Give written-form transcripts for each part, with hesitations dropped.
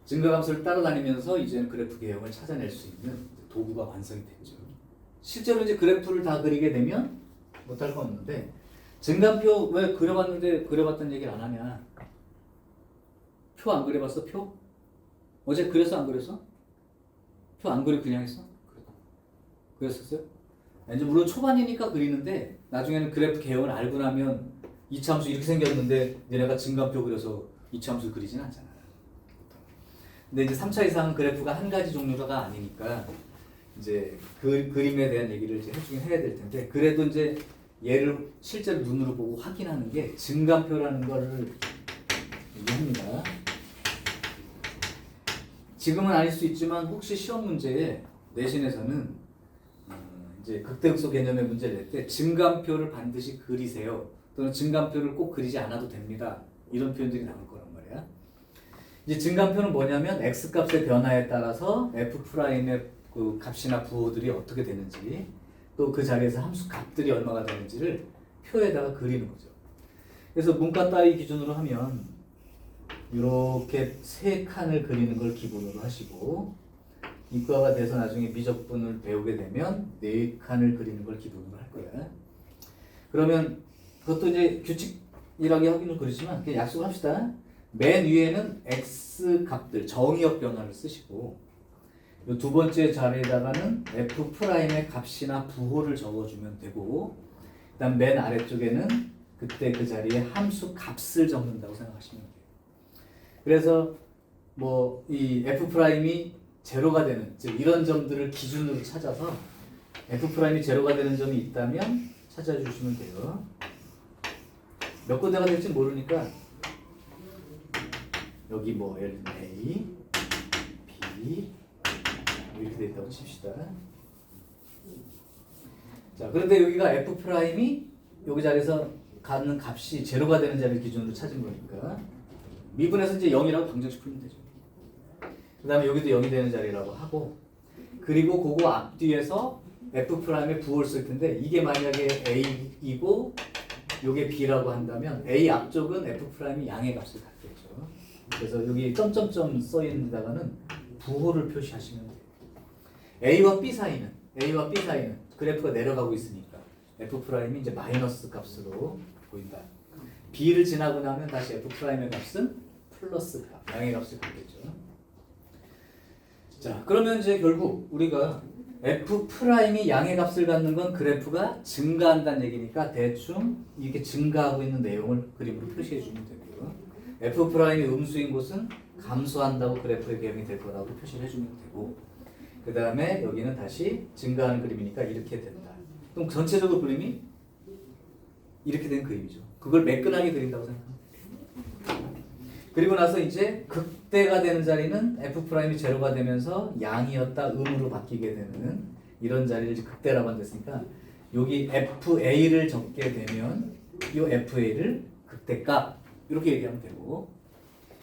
증가함수를 따라다니면서 이제는 그래프 개형을 찾아낼 수 있는 도구가 완성이 됐죠. 실제로 이제 그래프를 다 그리게 되면 못할 건 없는데 증가표 왜 그려봤는데 그려봤던 얘기를 안 하냐? 표 안 그려봤어? 표? 어제 그렸어 안 그렸어? 표 안 그리고 그냥 했어? 그랬었어요? 이제 물론 초반이니까 그리는데 나중에는 그래프 개형을 알고 나면 이차함수 이렇게 생겼는데 얘네가 증가표 그려서 이차함수 그리진 않잖아. 근데 이제 3차 이상은 그래프가 한 가지 종류가 아니니까 이제 그 그림에 대한 얘기를 이제 해주긴 해야 될 텐데 그래도 이제 얘를 실제로 눈으로 보고 확인하는 게 증가표라는 거를 얘기합니다. 지금은 아닐 수 있지만 혹시 시험 문제에 내신에서는 이제 극대극소 개념의 문제를 낼 때 증가표를 반드시 그리세요. 또는 증가표를 꼭 그리지 않아도 됩니다. 이런 표현들이 나올 거란 말이야. 이제 증가표는 뭐냐면 x 값의 변화에 따라서 f'의 그 값이나 부호들이 어떻게 되는지 또 그 자리에서 함수 값들이 얼마가 되는지를 표에다가 그리는 거죠. 그래서 문과 따위 기준으로 하면 이렇게 세 칸을 그리는 걸 기본으로 하시고 이과가 돼서 나중에 미적분을 배우게 되면 네 칸을 그리는 걸 기본으로 할 거야. 그러면 그것도 이제 규칙이라고 하기는 그렇지만 그냥 약속합시다. 맨 위에는 x 값들 정의역 변화를 쓰시고 이 두 번째 자리에다가는 f'의 값이나 부호를 적어주면 되고 그다음 맨 아래쪽에는 그때 그 자리에 함수 값을 적는다고 생각하시면 돼요. 그래서 뭐 이 f'이 제로가 되는 즉 이런 점들을 기준으로 찾아서 f'이 제로가 되는 점이 있다면 찾아주시면 돼요. 몇 군데가 될지 모르니까 여기 뭐 예를 들면 A, B 이렇게 돼 있다고 칩시다. 자, 그런데 여기가 f'이 여기 자리에서 갖는 값이 제로가 되는 자리를 기준으로 찾은 거니까 미분에서 이제 0이라고 방정식 풀면 되죠. 그 다음에 여기도 0이 되는 자리라고 하고 그리고 그거 앞뒤에서 f'의 부호를 쓸 텐데 이게 만약에 A이고 요게 B라고 한다면 A 앞쪽은 f'이 양의 값을 갖겠죠. 그래서 여기 점점점 써 있는 데다가는 부호를 표시하시면 돼요. A와 B 사이는 그래프가 내려가고 있으니까 f'이 이제 마이너스 값으로 보인다. B를 지나고 나면 다시 f'의 값은 플러스 값, 양의 값을 갖겠죠. 자, 그러면 이제 결국 우리가 f'이 양의 값을 갖는 건 그래프가 증가한다는 얘기니까 대충 이렇게 증가하고 있는 내용을 그림으로 표시해 주면 되고요. f'이 음수인 곳은 감소한다고 그래프의 개형이 될 거라고 표시를 해주면 되고 그 다음에 여기는 다시 증가하는 그림이니까 이렇게 된다. 그럼 전체적으로 그림이 이렇게 된 그림이죠. 그걸 매끈하게 그린다고 생각합니다. 그리고 나서 이제 극대가 되는 자리는 f'이 제로가 되면서 양이었다 음으로 바뀌게 되는 이런 자리를 이제 극대라고 한댔으니까 여기 FA를 적게 되면 이 FA를 극대값 이렇게 얘기하면 되고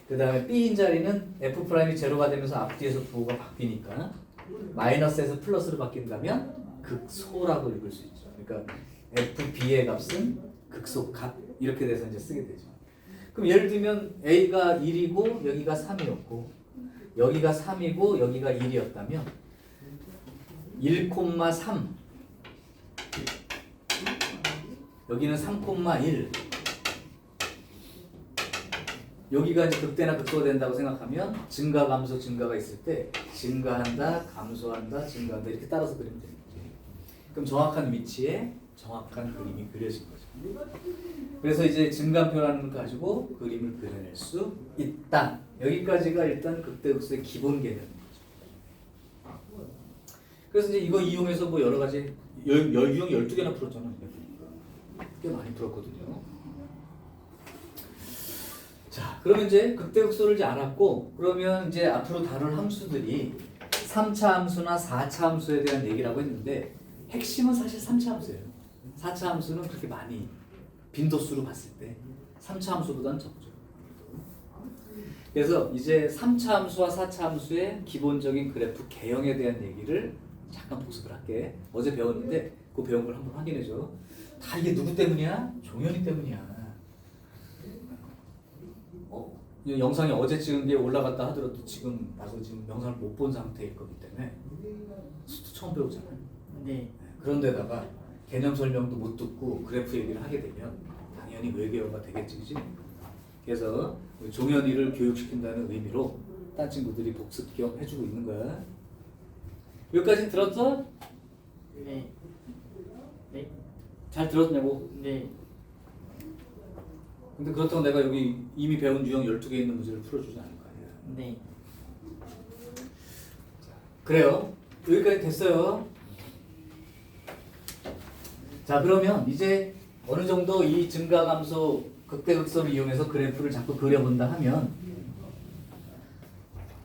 그 다음에 B인 자리는 f'이 제로가 되면서 앞뒤에서 부호가 바뀌니까 마이너스에서 플러스로 바뀐다면 극소라고 읽을 수 있죠. 그러니까 FB의 값은 극소값 이렇게 돼서 이제 쓰게 되죠. 그럼 예를 들면 A가 1이고 여기가 3이었고 여기가 3이고 여기가 1이었다면 1,3 여기는 3,1 여기가 이제 극대나 극소가 된다고 생각하면 증가 감소 증가가 있을 때 증가한다 감소한다 증가한다 이렇게 따라서 그리면 되는 거죠. 그럼 정확한 위치에 정확한 그림이 그려진 거죠. 그래서 이제 증가표라는 걸 가지고 그림을 그려낼 수 있다. 여기까지가 일단 극대극소의 기본 개념인 거죠. 그래서 이제 이거 이용해서 뭐 여러 가지 유형 12개나 풀었잖아요. 꽤 많이 풀었거든요. 자, 그러면 이제 극대극소를 이제 알았고 그러면 이제 앞으로 다룰 함수들이 3차 함수나 4차 함수에 대한 얘기라고 했는데 핵심은 사실 3차 함수예요. 4차 함수는 그렇게 많이 빈도수로 봤을 때 3차 함수보다는 적죠. 그래서 이제 3차 함수와 4차 함수의 기본적인 그래프 개형에 대한 얘기를 잠깐 복습을 할게. 어제 배웠는데 그 배운 걸 한번 확인해줘. 다 이게 누구 때문이야? 종현이 때문이야. 이 영상이 어제 찍은 게 올라갔다 하더라도 지금 영상을 못 본 상태일 거기 때문에 처음 배우잖아요. 네. 그런데다가 개념 설명도 못 듣고 그래프 얘기를 하게 되면 당연히 외계어가 되겠지, 그지? 그래서 종현이를 교육시킨다는 의미로 딴 친구들이 복습 겸 해주고 있는 거야. 여기까지 들었어? 네. 네. 잘 들었냐고? 네. 근데 그렇다고 내가 여기 이미 배운 유형 12개 있는 문제를 풀어주지 않을 거 아니야. 네. 그래요. 여기까지 됐어요. 자, 그러면 이제 어느 정도 이 증가감소 극대극선을 이용해서 그래프를 자꾸 그려본다 하면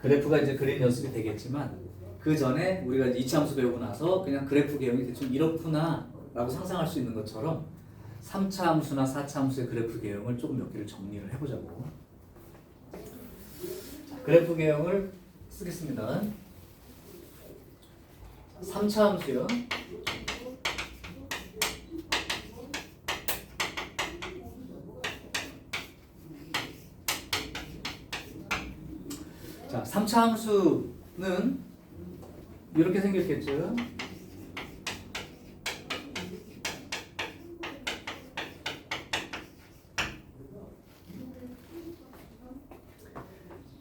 그래프가 이제 그린 연습이 되겠지만 그 전에 우리가 이제 이차함수 배우고 나서 그냥 그래프 개형이 대충 이렇구나 라고 상상할 수 있는 것처럼 3차 함수나 4차 함수의 그래프 개형을 조금 몇 개를 정리를 해보자고. 자, 그래프 개형을 쓰겠습니다. 3차 함수요. 자, 3차 함수는 이렇게 생겼겠죠.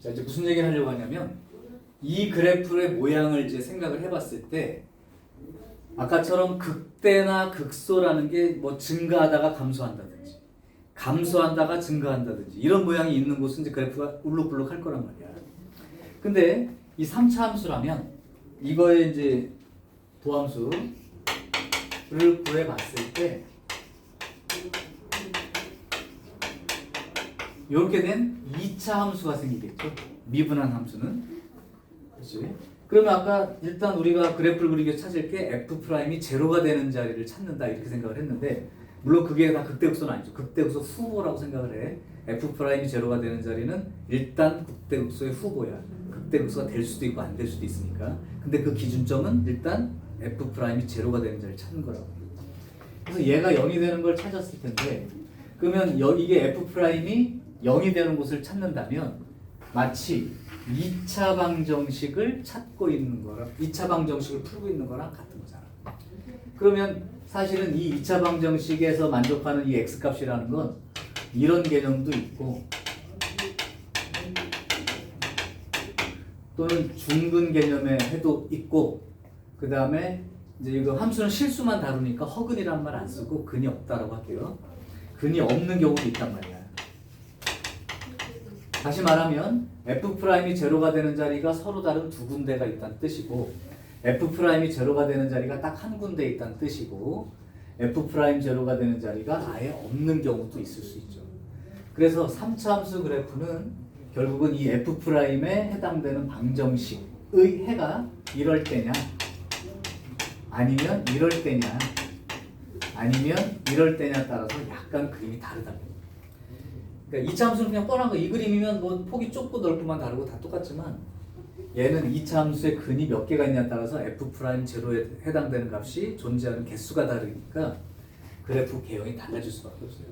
자, 이제 무슨 얘기를 하려고 하냐면 이 그래프의 모양을 이제 생각을 해봤을 때 아까처럼 극대나 극소라는 게 뭐 증가하다가 감소한다든지 감소한다가 증가한다든지 이런 모양이 있는 곳은 이제 그래프가 울룩불룩할 거란 말이야. 근데 이 3차 함수라면 이거의 이제 도함수를 구해봤을 때 이렇게 된 2차 함수가 생기겠죠. 미분한 함수는. 그렇지? 그러면 아까 일단 우리가 그래프를 그리기 위해 찾을 게 F'이 제로가 되는 자리를 찾는다 이렇게 생각을 했는데 물론 그게 다 극대극소는 아니죠. 극대극소 후보라고 생각을 해. F'이 제로가 되는 자리는 일단 극대극소의 후보야. 극대극소가 될 수도 있고 안 될 수도 있으니까. 근데 그 기준점은 일단 F'이 제로가 되는 자리를 찾는 거라고. 그래서 얘가 0이 되는 걸 찾았을 텐데 그러면 이게 F'이 0이 되는 곳을 찾는다면 마치 2차 방정식을 찾고 있는 거랑 2차 방정식을 풀고 있는 거랑 같은 거잖아. 그러면 사실은 이 2차 방정식에서 만족하는 이 x값이라는 건 이런 개념도 있고 또는 중근 개념의 해도 있고 그 다음에 이제 이거 함수는 실수만 다루니까 허근이란 말 안 쓰고 근이 없다라고 할게요. 근이 없는 경우도 있단 말이야. 다시 말하면 F'이 제로가 되는 자리가 서로 다른 두 군데가 있다는 뜻이고 F'이 제로가 되는 자리가 딱 한 군데 있다는 뜻이고 F' 제로가 되는 자리가 아예 없는 경우도 있을 수 있죠. 그래서 3차 함수 그래프는 결국은 이 F'에 해당되는 방정식의 해가 이럴 때냐 아니면 이럴 때냐 아니면 이럴 때냐에 따라서 약간 그림이 다르다. 그러니까 2차 함수는 그냥 뻔한 거. 이 그림이면 뭐 폭이 좁고 넓고만 다르고 다 똑같지만 얘는 2차 함수의 근이 몇 개가 있냐에 따라서 F' 제로에 해당되는 값이 존재하는 개수가 다르니까 그래프 개형이 달라질 수밖에 없어요.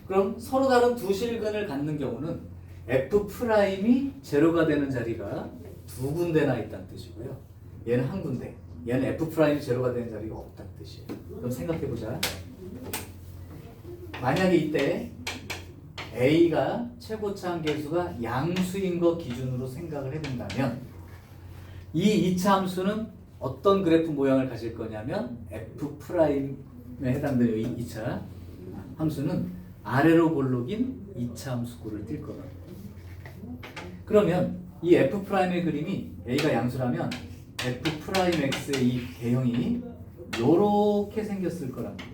그럼 서로 다른 두 실근을 갖는 경우는 F'이 제로가 되는 자리가 두 군데나 있다는 뜻이고요. 얘는 한 군데. 얘는 F'이 제로가 되는 자리가 없다는 뜻이에요. 그럼 생각해보자. 만약에 이때 A가 최고차 함계수가 양수인 거 기준으로 생각을 해본다면 이 2차 함수는 어떤 그래프 모양을 가질 거냐면 F'에 해당되는 이 2차 함수는 아래로 볼록인 2차 함수꼴을 띌 거다. 그러면 이 F'의 그림이 A가 양수라면 F'X의 이 개형이 요렇게 생겼을 거란 말이야.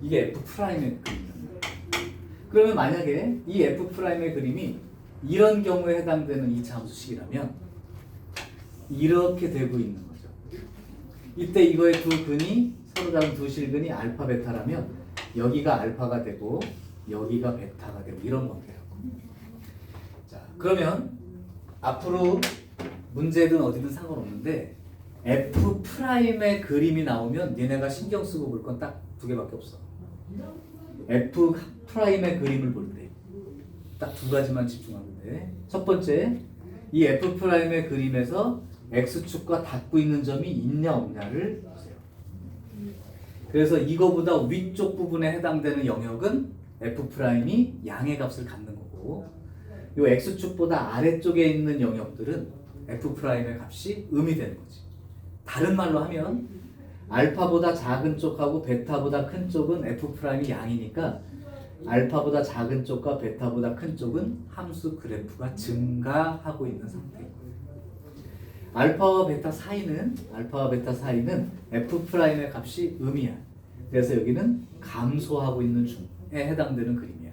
이게 F'의 그림이야. 그러면 만약에 이 F'의 그림이 이런 경우에 해당되는 2차 함수식이라면 이렇게 되고 있는 거죠. 이때 이거의 두 근이 서로 다른 두 실근이 알파 베타라면 여기가 알파가 되고 여기가 베타가 되고 이런 관계라고. 자, 그러면 앞으로 문제든 어디든 상관없는데 F'의 그림이 나오면 니네가 신경 쓰고 볼 건 딱 두 개밖에 없어. f 프라임의 그림을 볼 때 딱 두 가지만 집중하면 돼. 첫 번째, 이 f 프라임의 그림에서 x축과 닿고 있는 점이 있냐 없냐를 보세요. 그래서 이거보다 위쪽 부분에 해당되는 영역은 f 프라임이 양의 값을 갖는 거고, 이 x축보다 아래쪽에 있는 영역들은 f 프라임의 값이 음이 되는 거지. 다른 말로 하면 알파보다 작은 쪽하고 베타보다 큰 쪽은 f 프라임이 양이니까 알파보다 작은 쪽과 베타보다 큰 쪽은 함수 그래프가 증가하고 있는 상태예요. 알파와 베타 사이는 f 프라임의 값이 음이야. 그래서 여기는 감소하고 있는 중에 해당되는 그림이야.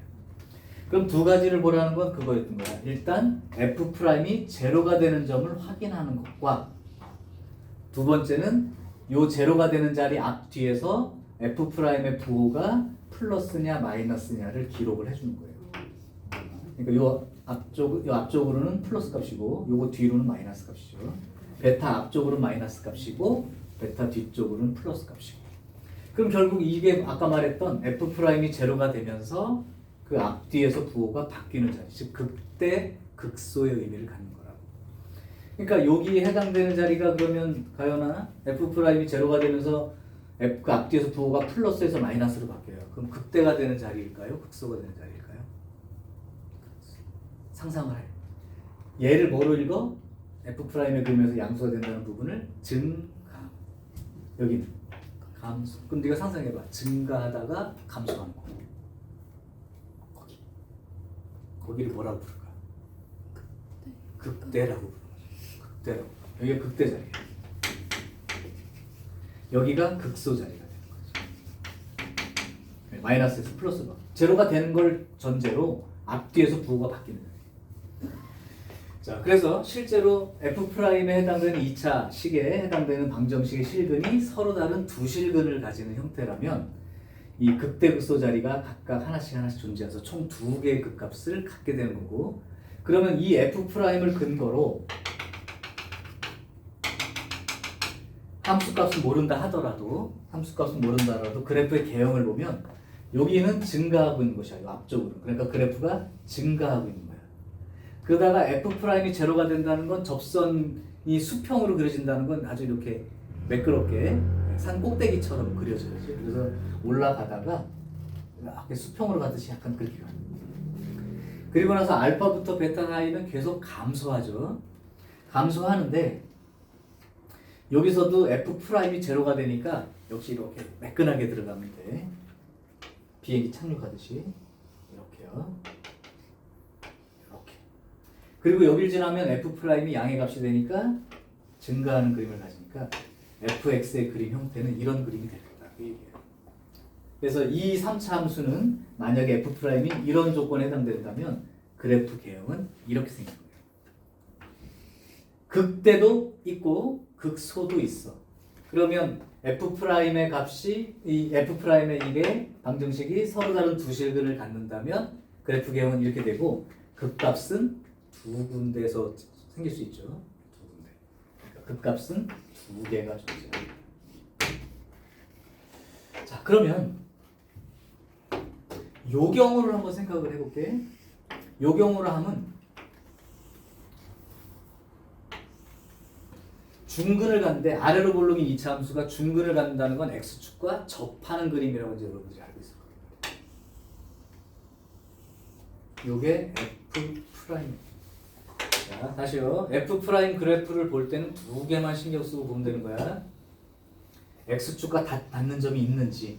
그럼 두 가지를 보라는 건 그거였던 거야. 일단 f 프라임이 제로가 되는 점을 확인하는 것과, 두 번째는 요 제로가 되는 자리 앞뒤에서 f 프라임의 부호가 플러스냐 마이너스냐를 기록을 해주는 거예요. 그러니까 요 앞쪽으로는 플러스 값이고 요거 뒤로는 마이너스 값이죠. 베타 앞쪽으로는 마이너스 값이고 베타 뒤쪽으로는 플러스 값이고. 그럼 결국 이게 아까 말했던 f 프라임이 제로가 되면서 그 앞뒤에서 부호가 바뀌는 자리, 즉 극대 극소의 의미를 갖는 거라고. 그러니까 여기에 해당되는 자리가 그러면 가연아 f 프라임이 제로가 되면서 그 앞뒤에서 부호가 플러스에서 마이너스로 바뀌어요. 그럼 극대가 되는 자리일까요? 극소가 되는 자리일까요? 상상을 해요. 얘를 뭐로 읽어? f 프라임의 그림에서 양수가 된다는 부분을 증가. 여기는 감소. 그럼 네가 상상해봐. 증가하다가 감소하는 거. 거기를 뭐라고 부를까? 극대라고 부르는 거죠. 극대라고. 여기가 극대 자리야. 여기가 극소 자리가 되는 거죠. 마이너스에서 플러스가. 제로가 되는 걸 전제로 앞뒤에서 부호가 바뀌는 거예요. 자, 그래서 실제로 f 프라임에 해당되는 2차 식에 해당되는 방정식의 실근이 서로 다른 두 실근을 가지는 형태라면 이 극대 극소 자리가 각각 하나씩 존재해서 총 두 개의 극값을 갖게 되는 거고, 그러면 이 f 프라임을 근거로 함수값은 모른다 하더라도 그래프의 개형을 보면 여기는 증가하고 있는 것이야. 이 앞쪽으로. 그러니까 그래프가 증가하고 있는 거야. 그러다가 f 프라임이 제로가 된다는 건 접선이 수평으로 그려진다는 건 아주 이렇게 매끄럽게 산 꼭대기처럼 그려져야지. 그래서 올라가다가 이렇게 수평으로 가듯이 약간 그렇게 가요. 그리고 나서 알파부터 베타 사이는 계속 감소하죠. 감소하는데 여기서도 f 프라임이 제로가 되니까 역시 이렇게 매끈하게 들어가면 돼. 비행기 착륙하듯이 이렇게요. 이렇게. 그리고 여기를 지나면 f 프라임이 양의 값이 되니까 증가하는 그림을 가지니까 fx의 그림 형태는 이런 그림이 될 거다. 그 얘기예요. 그래서 이 3차 함수는 만약에 f 프라임이 이런 조건에 해당된다면 그래프 개형은 이렇게 생긴 거예요. 극대도 있고 극소도 있어. 그러면 f 프라임의 값이 이 f 프라임의 이게 방정식이 서로 다른 두 실근을 갖는다면 그래프 개형은 이렇게 되고, 극값은 두 군데에서 생길 수 있죠. 두 군데. 그러니까 극값은 두 개가 존재합니다. 자, 그러면 요 경우를 한번 생각을 해볼게. 요 경우를 하면 중근을 갔는데 아래로 볼륨이 2차 함수가 중근을 갖는다는 건 x축과 접하는 그림이라고 이제 여러분들이 알고 있을 거예요. 요게 f 프라임. 자, 다시요. f 프라임 그래프를 볼 때는 두 개만 신경 쓰고 보면 되는 거야. x축과 닿는 점이 있는지,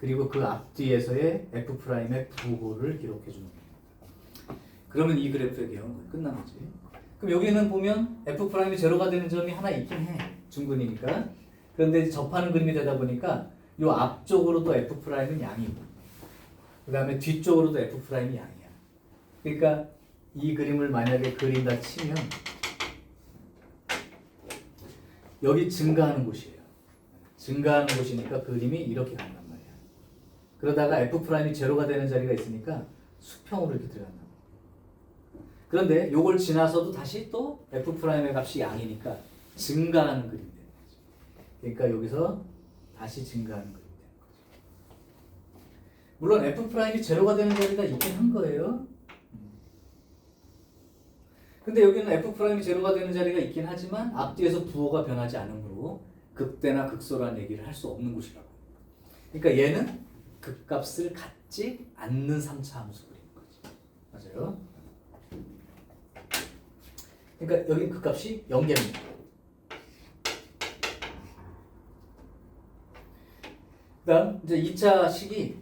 그리고 그 앞뒤에서의 f 프라임의 부호를 기록해 주는 겁니다. 그러면 이 그래프의 개형은 끝난 거지. 그럼 여기는 보면 f 프라임이 제로가 되는 점이 하나 있긴 해. 중근이니까. 그런데 접하는 그림이 되다 보니까 이 앞쪽으로도 f 프라임은 양이고, 그 다음에 뒤쪽으로도 f 프라임이 양이야. 그러니까 이 그림을 만약에 그린다 치면 여기 증가하는 곳이에요. 증가하는 곳이니까 그림이 이렇게 간단 말이야. 그러다가 f 프라임이 제로가 되는 자리가 있으니까 수평으로 이렇게 들어간다. 그런데 요걸 지나서도 다시 또 f 프라임의 값이 양이니까 증가하는 그림이 되는 거죠. 그러니까 여기서 다시 증가하는 그림이 되는 거죠. 물론 F'이 제로가 되는 자리가 있긴 한 거예요. 근데 여기는 F'이 제로가 되는 자리가 있긴 하지만 앞뒤에서 부호가 변하지 않으므로 극대나 극소라는 얘기를 할 수 없는 곳이라고. 그러니까 얘는 극값을 갖지 않는 3차 함수 그리는 거지. 맞아요? 그러니까 여기 극값이 0개입니다. 그다음 이제 2차 식이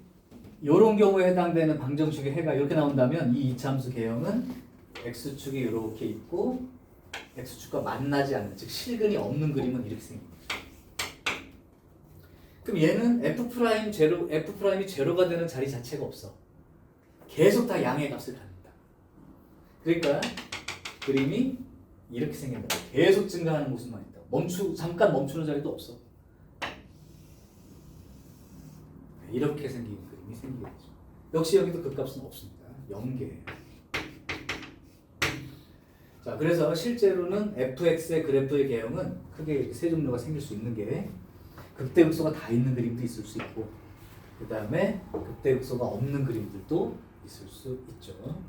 이런 경우에 해당되는 방정식의 해가 이렇게 나온다면 이 2차 함수 개형은 x축이 이렇게 있고 x축과 만나지 않는, 즉 실근이 없는 그림은 이렇게 생깁니다. 그럼 얘는 F'이 제로가 되는 자리 자체가 없어. 계속 다 양의 값을 갖는다. 그러니까 그림이 이렇게 생긴다. 계속 증가하는 모습만 있다. 잠깐 멈추는 자리도 없어. 이렇게 생긴 그림이 생기겠죠. 역시 여기도 극값은 없습니다. 0개예요. 자, 그래서 실제로는 fx의 그래프의 개형은 크게 세 종류가 생길 수 있는 게 극대극소가 다 있는 그림도 있을 수 있고 그 다음에 극대극소가 없는 그림들도 있을 수 있죠.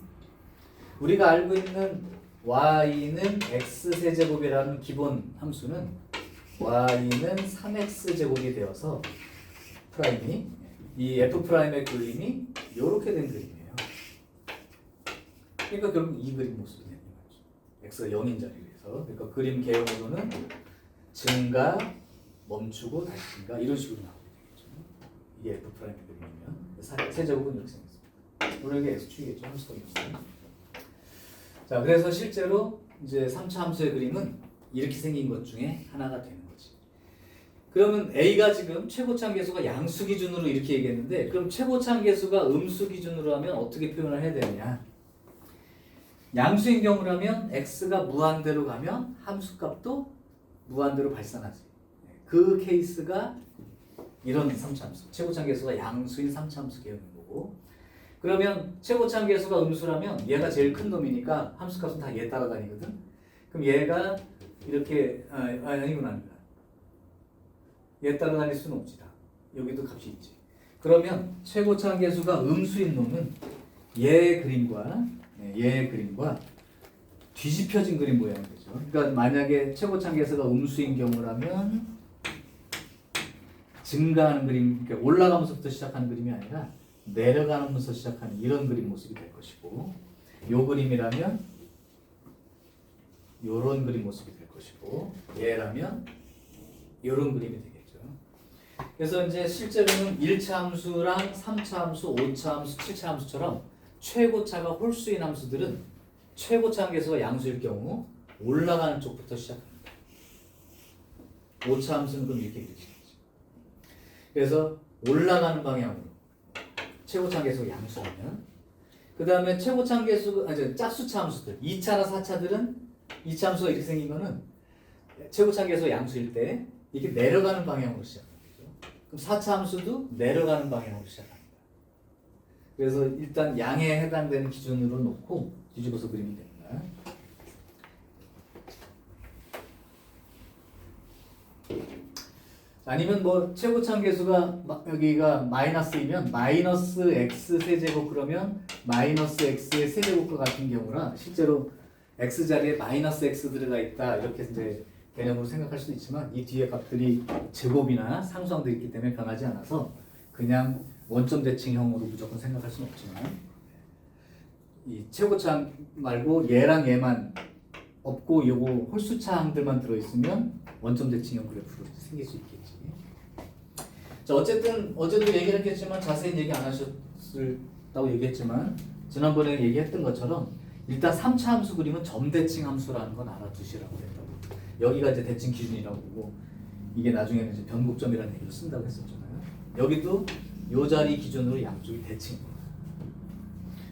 우리가 알고 있는 y는 x세제곱이라는 기본 함수는 y는 3x제곱이 되어서 프라임이 이 f'의 그림이 이렇게 된 그림이에요. 그러니까 결국 이 그림 모습이 되는 거죠. x가 0인 자리에서. 그러니까 그림 개형으로는 증가, 멈추고 다시 증가 이런 식으로 나오게 되겠죠. 이게 f'의 그림이면 세제곱은 이렇게 생겼습니다. 물론 이게 x축이겠죠. 함수가 있으면. 자, 그래서 실제로 이제 3차 함수의 그림은 이렇게 생긴 것 중에 하나가 되는 거지. 그러면 A가 지금 최고참 계수가 양수 기준으로 이렇게 얘기했는데 그럼 최고참 계수가 음수 기준으로 하면 어떻게 표현을 해야 되느냐? 양수인 경우라면 x가 무한대로 가면 함수값도 무한대로 발산하지. 그 케이스가 이런 3차 함수. 최고참 계수가 양수인 3차 함수 개념인 거고. 그러면 최고참 계수가 음수라면 얘가 제일 큰 놈이니까 함수값은 다 얘 따라다니거든. 그럼 얘가 이렇게 아니구나. 얘 따라다닐 수는 없지 다. 여기도 값이 있지. 그러면 최고참 계수가 음수인 놈은 얘의 그림과 뒤집혀진 그림 모양이 되죠. 그러니까 만약에 최고참 계수가 음수인 경우라면 증가하는 그림, 그러니까 올라가면서부터 시작하는 그림이 아니라 내려가면서 시작하는 이런 그림 모습이 될 것이고, 요 그림이라면 요런 그림 모습이 될 것이고, 얘라면 요런 그림이 되겠죠. 그래서 이제 실제로는 1차 함수랑 3차 함수, 5차 함수, 7차 함수처럼 최고차가 홀수인 함수들은 최고차 계수가 양수일 경우 올라가는 쪽부터 시작합니다. 5차 함수는 그럼 이렇게 그리시는 거죠. 그래서 올라가는 방향으로 최고차 계수가 양수라면 그 다음에 최고차 계수, 짝수차 함수들 2차나 4차들은 2차 함수가 이렇게 생긴 거는 최고차 계수가 양수일 때 이렇게 내려가는 방향으로 시작합니다. 그럼 4차 함수도 내려가는 방향으로 시작합니다. 그래서 일단 양에 해당되는 기준으로 놓고 뒤집어서 그리면 됩니다. 아니면 뭐 최고참 계수가 여기가 마이너스이면 마이너스 x 세제곱 그러면 마이너스 x의 세제곱과 같은 경우라 실제로 x 자리에 마이너스 x 들어가 있다 이렇게 이제 개념으로 생각할 수도 있지만 이 뒤에 값들이 제곱이나 상수항도 있기 때문에 변하지 않아서 그냥 원점 대칭형으로 무조건 생각할 수는 없지만 이 최고차 말고 얘랑 얘만 없고 요거 홀수차항들만 들어있으면 원점 대칭형 그래프로 생길 수 있겠지. 자, 어쨌든 어제도 얘기를 했겠지만 자세히 얘기 안 하셨다고 얘기했지만 지난번에 얘기했던 것처럼 일단 3차 함수 그림은 점대칭 함수라는 건 알아두시라고 했다고. 여기가 이제 대칭 기준이라고 보고 이게 나중에는 이제 변곡점이라는 얘기를 쓴다고 했었잖아요. 여기도 요 자리 기준으로 양쪽이 대칭.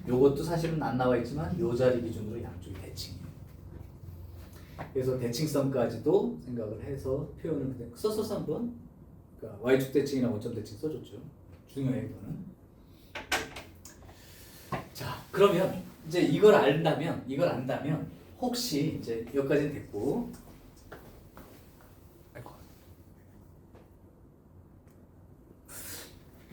요것도 사실은 안 나와 있지만 요 자리 기준으로 양쪽이 대칭이에요. 그래서 대칭성까지도 생각을 해서 표현을 그냥 썼었어 한번. 그러니까 y축 대칭이나 원점 대칭 써줬죠. 중요해 이거는. 자, 그러면 이제 이걸 안다면 혹시 이제 여기까지는 됐고.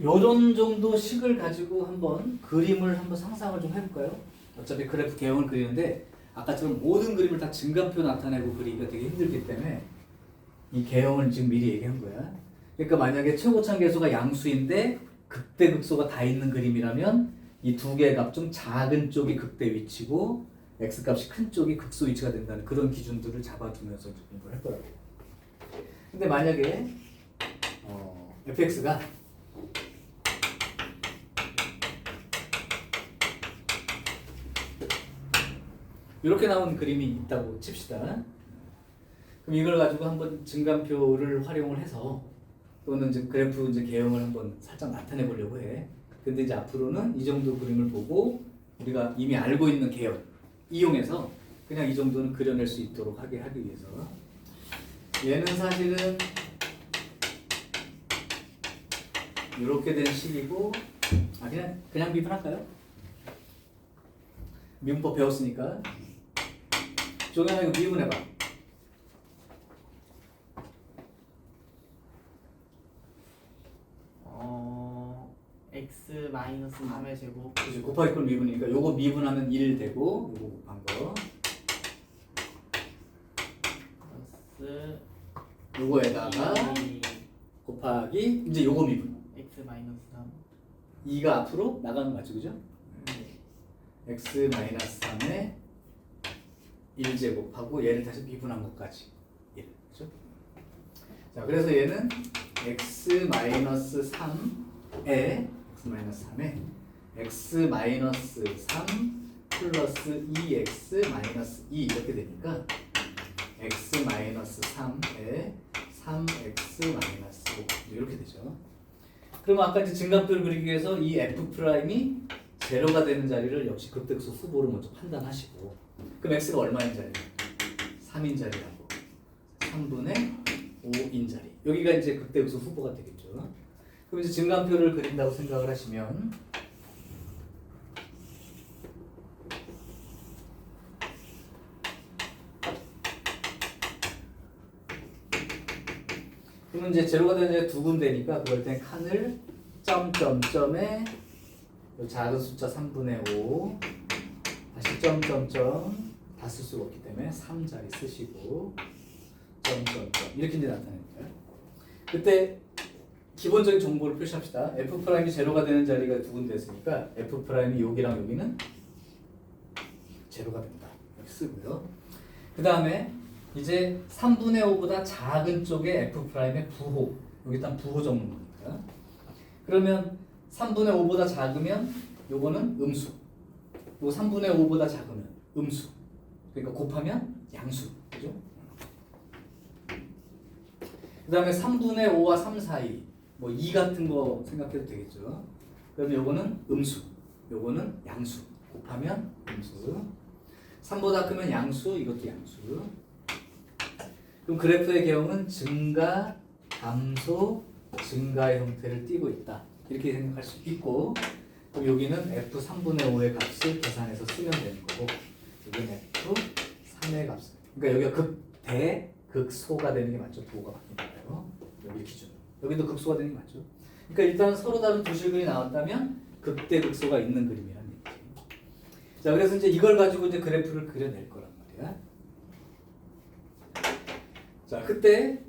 요런 정도 식을 가지고 한번 그림을 한번 상상을 좀 해볼까요? 어차피 그래프 개형을 그리는데 아까처럼 모든 그림을 다 증가표 나타내고 그리기가 되게 힘들기 때문에 이 개형을 지금 미리 얘기한 거야. 그러니까 만약에 최고참 계수가 양수인데 극대극소가 다 있는 그림이라면 이 두 개의 값 중 작은 쪽이 극대 위치고 x 값이 큰 쪽이 극소 위치가 된다는 그런 기준들을 잡아두면서 공부를 할 거라고. 근데 만약에 fx가 이렇게 나온 그림이 있다고 칩시다. 그럼 이걸 가지고 한번 증감표를 활용을 해서 또는 이제 그래프 이제 개형을 한번 살짝 나타내 보려고 해. 근데 이제 앞으로는 이 정도 그림을 보고 우리가 이미 알고 있는 개형 이용해서 그냥 이 정도는 그려낼 수 있도록 하기 위해서 얘는 사실은 이렇게 된 식이고 그냥 미분할까요? 미분법 배웠으니까 종현아 이거 미분해봐. x 마이너스 3의 제곱 그치, 곱하기 꼴 미분이니까 요거 미분하면 1 되고 요거 곱한 거 플러스 요거에다가 곱하기 이제 요거 미분 x 마이너스 3 2가 앞으로 나가는 거 맞죠? 그죠? x 마이너스 3에 1제곱하고 얘를 다시 미분한 것까지 1 그죠? 자 그래서 얘는 x 마이너스 3에 x 마이너스 3 플러스 2x 마이너스 2 이렇게 되니까 x 마이너스 3에 3x 마이너스 5 이렇게 되죠. 그러면 아까 이제 증감표를 그리기 위해서 이 f 프라임이 제로가 되는 자리를 역시 극대극소 후보로 먼저 판단하시고 그럼 x가 얼마인 자리? 3인 자리라고 3분의 5인 자리 여기가 이제 극대극소 후보가 되겠죠. 그럼 이제 증감표를 그린다고 생각을 하시면 그러면 이제 제로가 되는 자리가 두 군데니까 그럴 땐 칸을 점점점에 작은 숫자 3분의 5 다시 점점점 다 쓸 수가 없기 때문에 3자리 쓰시고 점점점 이렇게 이제 나타냅니다. 그때 기본적인 정보를 표시합시다. f''이 제로가 되는 자리가 두 군데 있으니까 f''이 여기랑 여기는 제로가 된다. 이렇게 쓰고요. 그 다음에 이제 3분의 5보다 작은 쪽에 f'의 부호 여기 일단 부호 적는 겁니다. 그러면 3분의 5보다 작으면 요거는 음수 요 3분의 5보다 작으면 음수 그러니까 곱하면 양수 그죠? 그 다음에 3분의 5와 3 사이 뭐 2 같은 거 생각해도 되겠죠. 그러면 요거는 음수 요거는 양수 곱하면 음수 3보다 크면 양수 이것도 양수. 그럼 그래프의 개형은 증가, 감소, 증가의 형태를 띠고 있다. 이렇게 생각할 수 있고 그럼 여기는 f 3분의 5의 값을 계산해서 쓰면 되는 거고 여기는 f 3의 값을 그러니까 여기가 극대, 극소가 되는 게 맞죠? 부호가 바뀌니까요. 여기 기준 여기도 극소가 되는 게 맞죠? 그러니까 일단 서로 다른 두 실근이 나왔다면 극대, 극소가 있는 그림이라는 얘기지. 자 그래서 이제 이걸 가지고 이제 그래프를 그려낼 거란 말이야. 자 그때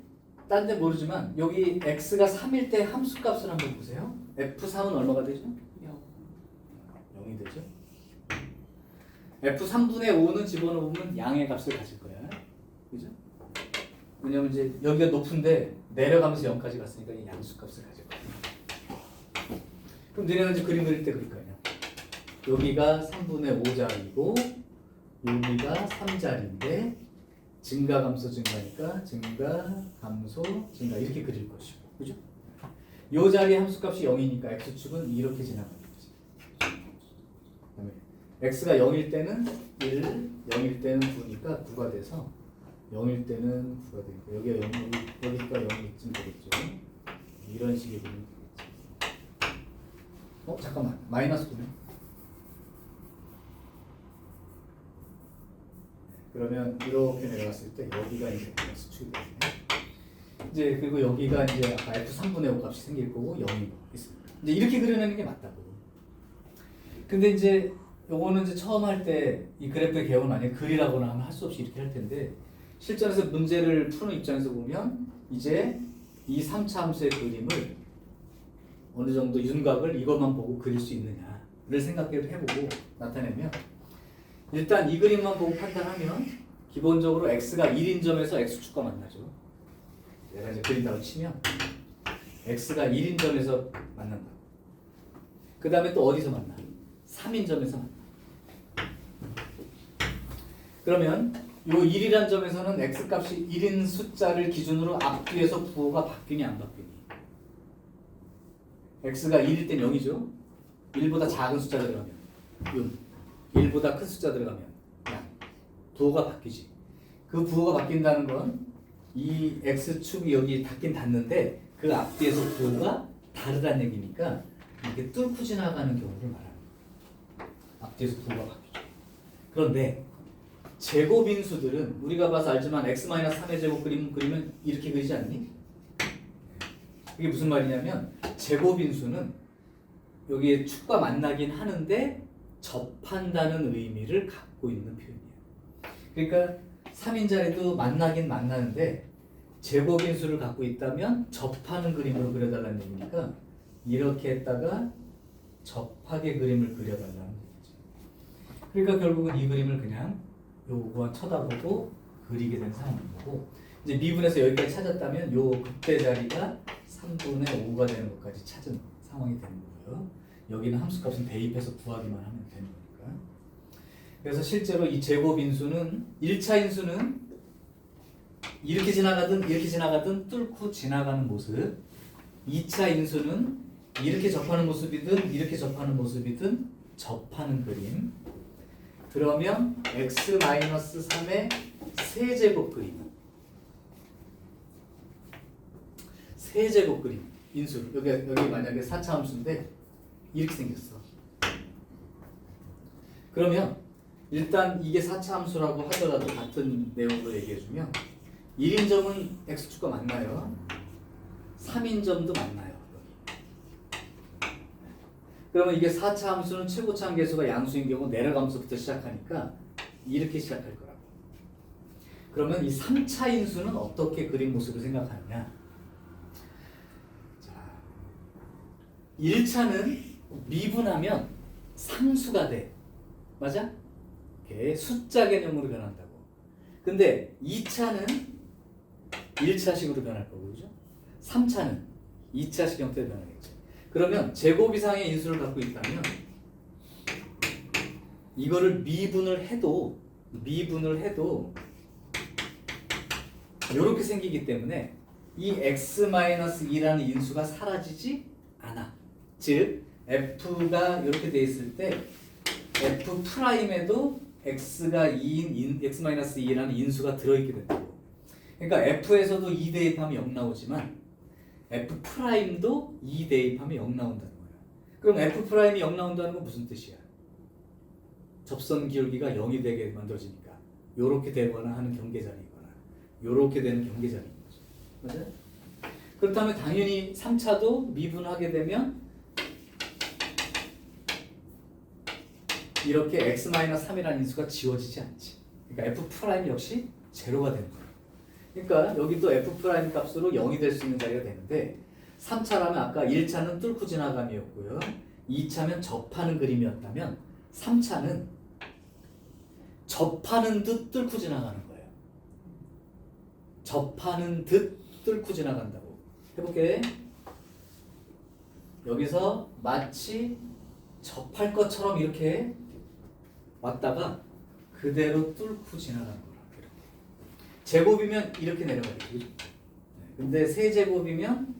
딴 데 모르지만 여기 x가 3일 때 함수값을 한번 보세요. f3은 얼마가 되죠? 0이 되죠. f3분의 5는 집어넣으면 양의 값을 가질 거야. 그죠? 왜냐면 이제 여기가 높은데 내려가면서 0까지 갔으니까 이 양수값을 가질 거야. 그럼 너네가 이제 그림 그릴 때 그릴 거 아니야. 여기가 3분의 5자리고 여기가 3자리인데 증가 감소 증가니까 증가 감소 증가 이렇게 그릴 것이고 그죠? 요 자리 함수값이 0이니까 x축은 이렇게 지나가는 거지. 그다음에 x가 0일 때는 1, 0일 때는 9니까 9가 돼서 0일 때는 9가 되고 여기가 0, 여기가 0이쯤 되겠죠. 이런 식의 그림이 되겠지. 잠깐만 마이너스 9네. 그러면 이렇게 내려갔을 때 여기가 이제 수축이 되네. 이제 그리고 여기가 이제 아까 f 3분의 5 값이 생길 거고 0이 있습니다. 이제 이렇게 그려내는 게 맞다고. 근데 이제 요거는 이제 처음 할 때 이 그래프의 개혁을 만약에 그리라거나 하면 할 수 없이 이렇게 할 텐데 실전에서 문제를 푸는 입장에서 보면 이제 이 3차 함수의 그림을 어느 정도 윤곽을 이것만 보고 그릴 수 있느냐를 생각해보고 나타내면 일단 이 그림만 보고 판단하면 기본적으로 x가 1인 점에서 x축과 만나죠. 내가 이제 그린다고 치면 x가 1인 점에서 만난다. 그 다음에 또 어디서 만나? 3인 점에서 만나. 그러면 요 1이란 점에서는 x값이 1인 숫자를 기준으로 앞뒤에서 부호가 바뀌니 안 바뀌니? x가 1일 땐 0이죠. 1보다 작은 숫자 들어가면 윤, 1보다 큰 숫자 들어가면 양. 부호가 바뀌지. 그 부호가 바뀐다는 건 이 x축이 여기 닿긴 닿는데 그 앞뒤에서 부호가 다르다는 얘기니까 이렇게 뚫고 지나가는 경우를 말하는 거예요. 앞뒤에서 부호가 바뀌죠. 그런데 제곱인수들은 우리가 봐서 알지만 x-3의 제곱 그리면 이렇게 그리지 않니? 이게 무슨 말이냐면 제곱인수는 여기에 축과 만나긴 하는데 접한다는 의미를 갖고 있는 표현이에요. 그러니까 3인자리도 만나긴 만나는데 제곱인수를 갖고 있다면 접하는 그림으로 그려달라는 얘기니까 이렇게 했다가 접하게 그림을 그려달라는 얘기죠. 그러니까 결국은 이 그림을 그냥 요거만 쳐다보고 그리게 된 상황인 거고 이제 미분에서 여기까지 찾았다면 요 극대 자리가 3분의 5가 되는 것까지 찾은 상황이 되는 거고요. 여기는 함수값은 대입해서 구하기만 하면 되는 거니까. 그래서 실제로 이 제곱인수는 1차 인수는 이렇게 지나가든 뚫고 지나가는 모습, 2차 인수는 이렇게 접하는 모습이든 이렇게 접하는 모습이든 접하는 그림. 그러면 x-3의 세제곱 그림. 세제곱 그림. 인수. 여기 만약에 4차 함수인데 이렇게 생겼어. 그러면 일단 이게 4차 함수라고 하더라도 같은 내용으로 얘기해주면 1인점은 x축과 만나요. 3인점도 만나요. 그러면 이게 4차 함수는 최고차 함계수가 양수인 경우 내려가면서부터 시작하니까 이렇게 시작할 거라고. 그러면 이 3차 인수는 어떻게 그림 모습을 생각하느냐? 자, 1차는 미분하면 상수가 돼. 맞아? 이렇게 숫자 개념으로 변한다고. 근데 2차는 1차식으로 변할 거고, 그죠? 3차는 2차식 형태로 변하겠죠. 그러면 제곱 이상의 인수를 갖고 있다면 이거를 미분을 해도 이렇게 생기기 때문에 이 x-2라는 인수가 사라지지 않아. 즉 f가 이렇게 돼 있을 때 f 프라임에도 x가 2인 x-2라는 인수가 들어있게 된다고. 그러니까 f에서도 2 대입하면 0 나오지만 f 프라임도 2 대입하면 0 나온다는 거예요. 그럼 f 프라임이 0 나온다는 건 무슨 뜻이야? 접선 기울기가 0이 되게 만들어지니까 요렇게 되거나 하는 경계자리이거나 요렇게 되는 경계자리인 거죠. 맞아요? 그렇다면 당연히 3차도 미분하게 되면 이렇게 x-3이라는 인수가 지워지지 않지. 그러니까 f 프라임 역시 제로가 되는 거예요. 그러니까 여기도 f 프라임 값으로 0이 될 수 있는 자리가 되는데 3차라면 아까 1차는 뚫고 지나감이었고요. 2차면 접하는 그림이었다면 3차는 접하는 듯 뚫고 지나가는 거예요. 접하는 듯 뚫고 지나간다고. 해볼게. 여기서 마치 접할 것처럼 이렇게 왔다가 그대로 뚫고 지나가는 거라. 이렇게. 제곱이면 이렇게 내려가겠죠. 근데 세제곱이면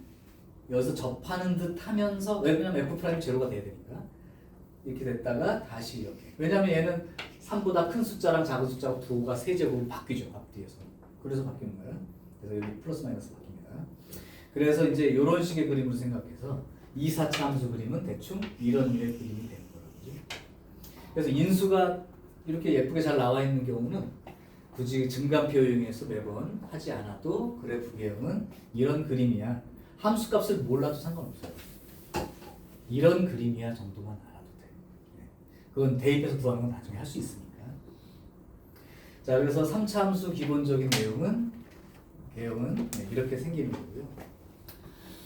여기서 접하는 듯 하면서 왜냐면 f 프라임 제로가 돼야 되니까 이렇게 됐다가 다시 이렇게. 왜냐면 얘는 3보다 큰 숫자랑 작은 숫자가 부호가 세제곱이 바뀌죠. 앞뒤에서. 그래서 바뀌는 거예요. 그래서 여기 플러스 마이너스 바뀝니다. 그래서 이제 이런 식의 그림으로 생각해서 2, 4차 함수 그림은 대충 이런 류의 그림이 되는 거라고요. 그래서 인수가 이렇게 예쁘게 잘 나와 있는 경우는 굳이 증감표 이용해서 매번 하지 않아도 그래프 개형은 이런 그림이야. 함수 값을 몰라도 상관없어요. 이런 그림이야 정도만 알아도 돼. 그건 대입해서 구하는 건 나중에 할 수 있으니까. 자, 그래서 3차 함수 기본적인 내용은 이렇게 생기는 거고요.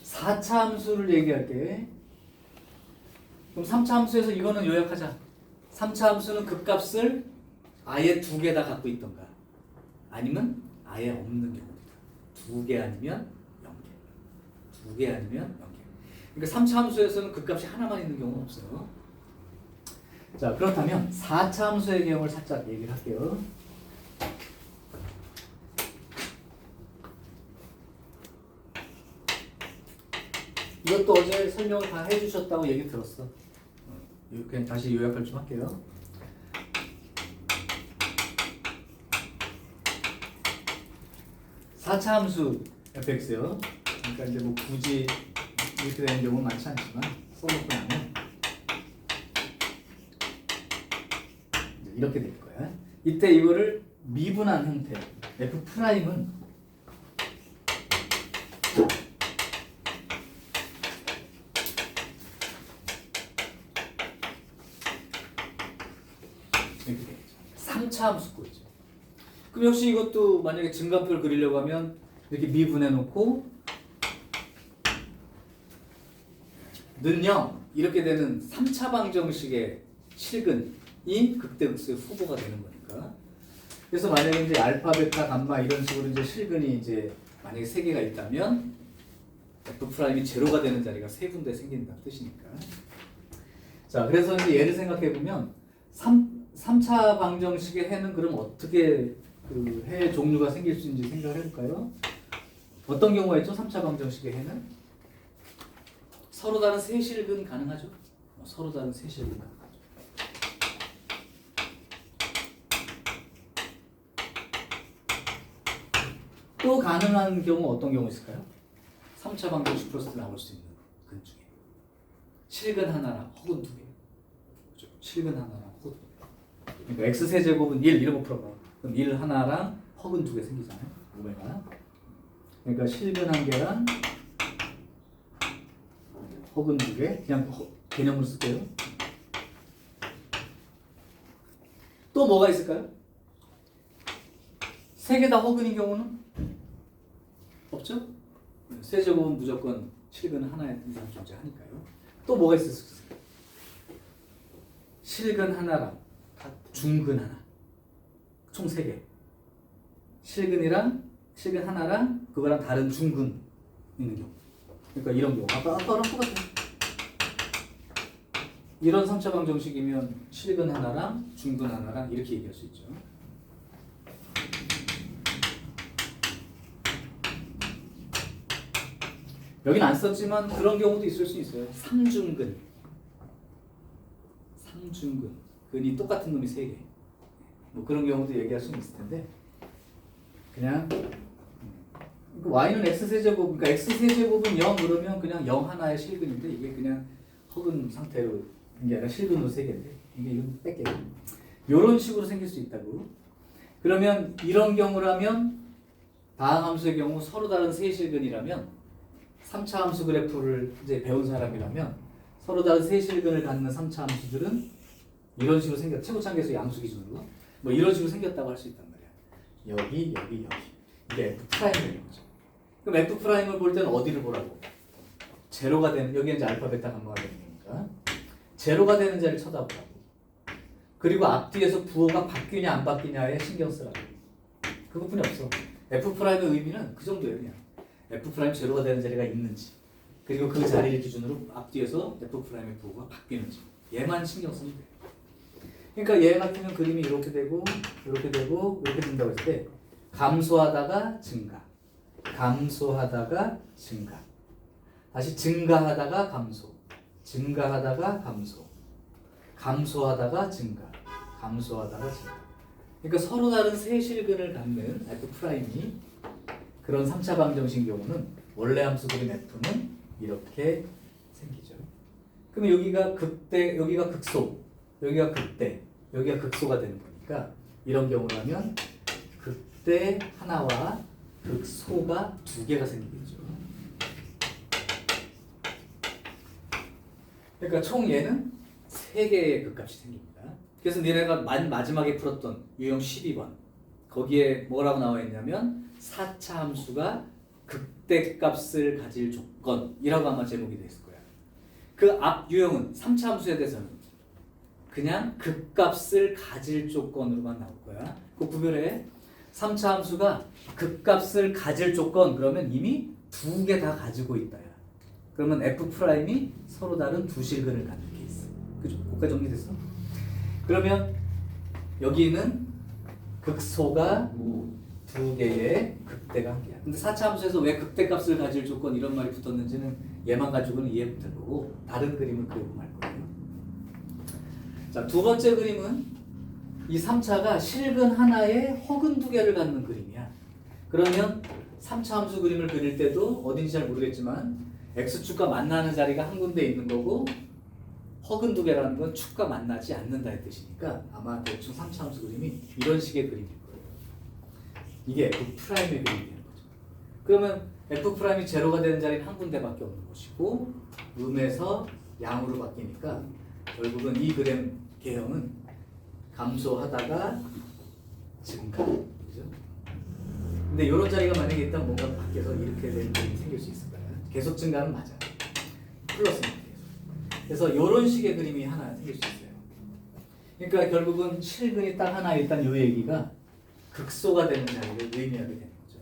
4차 함수를 얘기할게. 그럼 3차 함수에서 이거는 요약하자. 3차 함수는 극값을 아예 2개 다 갖고 있던가 아니면 아예 없는 경우입니다. 2개 아니면 0개. 2개 아니면 0개. 그러니까 3차 함수에서는 극값이 하나만 있는 경우는 없어요. 자, 그렇다면 4차 함수의 경우를 살짝 얘기를 할게요. 이것도 어제 설명을 다 해주셨다고 얘기 들었어. 그냥 다시 요약을 좀 할게요. 사차 함수 fx요. 그러니까 이제 뭐 굳이 이렇게 되는 경우는 많지 않지만 써놓고 나면 이렇게 될 거야. 이때 이거를 미분한 형태 f 프라임은 이렇게 되겠죠. 3차 함수꼴이죠. 그럼 역시 이것도 만약에 증가표를 그리려고 하면 이렇게 미분해 놓고 는 0 이렇게 되는 3차 방정식의 실근이 극대극소의 후보가 되는 거니까. 그래서 만약에 이제 알파, 베타, 감마 이런 식으로 이제 실근이 이제 만약에 3개가 있다면 f 프라임이 제로가 되는 자리가 3군데 생긴다는 뜻이니까. 자, 그래서 이제 예를 생각해 보면 3차 방정식의 해는 그럼 어떻게 그 해 종류가 생길 수 있는지 생각을 해볼까요? 어떤 경우가 있죠? 3차 방정식의 해는 서로 다른 세실근 가능하죠? 서로 다른 세실근 가능하죠. 또 가능한 경우 어떤 경우 있을까요? 3차 방정식 플러스 나올 수 있는 근 중에 실근 하나랑 혹은 2개. 그렇죠? 실근 하나랑 혹은 2개. 그러니까 x세제곱은 1 이런 거 풀어봐. 그럼 1 하나랑 혹은 2개 생기잖아요. 오메가. 그러니까 실근 1개랑 혹은 2개. 그냥 개념으로 쓸게요. 또 뭐가 있을까요? 3개 다 혹은인 경우는 없죠? 세제곱은 무조건 실근 하나 이상 존재하니까요. 또 뭐가 있을 수 있을까요? 실근 하나랑 중근 하나. 총 3개. 실근 하나랑 그거랑 다른 중근 있는 경우. 그러니까 이런 경우. 아까랑 똑같아요. 이런 3차 방정식이면 실근 하나랑 중근 하나랑 이렇게 얘기할 수 있죠. 여긴 안 썼지만 그런 경우도 있을 수 있어요. 3중근. 근이 똑같은 놈이 3개. 뭐 그런 경우도 얘기할 수는 있을 텐데 그냥 y는 x세제곱, 그러니까 x세제곱은 0 그러면 그냥 0 하나의 실근인데 이게 그냥 허근 상태로 이게 아니라 실근으로 3개인데 이게 이건 뺄게요. 이런 식으로 생길 수 있다고. 그러면 이런 경우라면 다음 함수의 경우 서로 다른 세실근이라면 3차 함수 그래프를 이제 배운 사람이라면 서로 다른 세실근을 갖는 3차 함수들은 이런 식으로 생겼. 최고차계수 양수 기준으로 뭐 이런 식으로 생겼다고 할 수 있단 말이야. 여기 이게 f 프라임인 거죠. 그럼 f 프라임을 볼 때는 어디를 보라고? 제로가 되는, 여기 이제 알파, 베타, 감마가 되는 거니까 제로가 되는 자리를 쳐다보라고. 그리고 앞뒤에서 부호가 바뀌냐 안 바뀌냐에 신경 쓰라고. 그것뿐이 없어. f 프라임의 의미는 그 정도예요. 그냥 f 프라임 제로가 되는 자리가 있는지, 그리고 그 자리를 기준으로 앞뒤에서 f 프라임의 부호가 바뀌는지 얘만 신경 쓰면 돼. 그러니까 얘 같으면 그림이 이렇게 되고 이렇게 되고 이렇게 된다고 했을 때 감소하다가 증가, 감소하다가 증가, 다시 증가하다가 감소, 증가하다가 감소, 감소하다가 증가, 감소하다가 증가. 그러니까 서로 다른 세실근을 갖는 f 프라임이 그런 3차 방정식 경우는 원래 함수 그림 f는 이렇게 생기죠. 그럼 여기가 극대, 여기가 극소, 여기가 극대, 여기가 극소가 되는 거니까 이런 경우라면 극대 하나와 극소가 2개가 생기겠죠. 그러니까 총 얘는 3개의 극값이 생깁니다. 그래서 니네가 마지막에 풀었던 유형 12번 거기에 뭐라고 나와 있냐면 4차 함수가 극대값을 가질 조건이라고 아마 제목이 되어 있을 거야. 그 앞 유형은 3차 함수에 대해서는 그냥 극값을 가질 조건으로만 나올 거야. 그 구별해. 3차 함수가 극값을 가질 조건 그러면 이미 2개 다 가지고 있다야. 그러면 F'이 서로 다른 두 실근을 갖는 케이스. 그죠? 거기까지 정리됐어? 그러면 여기는 극소가 2개의 극대가 1개야. 근데 4차 함수에서 왜 극대값을 가질 조건 이런 말이 붙었는지는 얘만 가지고는 이해 못할 거고 다른 그림을 그려보면 알 거예요. 자, 두 번째 그림은 이 3차가 실근 하나에 허근 2개를 갖는 그림이야. 그러면 3차 함수 그림을 그릴 때도 어딘지 잘 모르겠지만 X축과 만나는 자리가 한 군데 있는 거고 허근 2개라는 건 축과 만나지 않는다의 뜻이니까 아마 대충 3차 함수 그림이 이런 식의 그림일 거예요. 이게 F'의 그림이 되는 거죠. 그러면 F'이 제로가 되는 자리는 한 군데밖에 없는 것이고 음에서 양으로 바뀌니까 결국은 이 그램 개형은 감소하다가 증가. 그죠? 근데 이런 자리가 만약에 있다면 뭔가 바뀌어서 이렇게 되는 그림이 생길 수 있을 거예요. 계속 증가는 맞아. 플러스는 계속. 그래서 이런 식의 그림이 하나 생길 수 있어요. 그러니까 결국은 실근이 딱 하나 일단 요 얘기가 극소가 되는 자리를 의미하게 되는 거죠.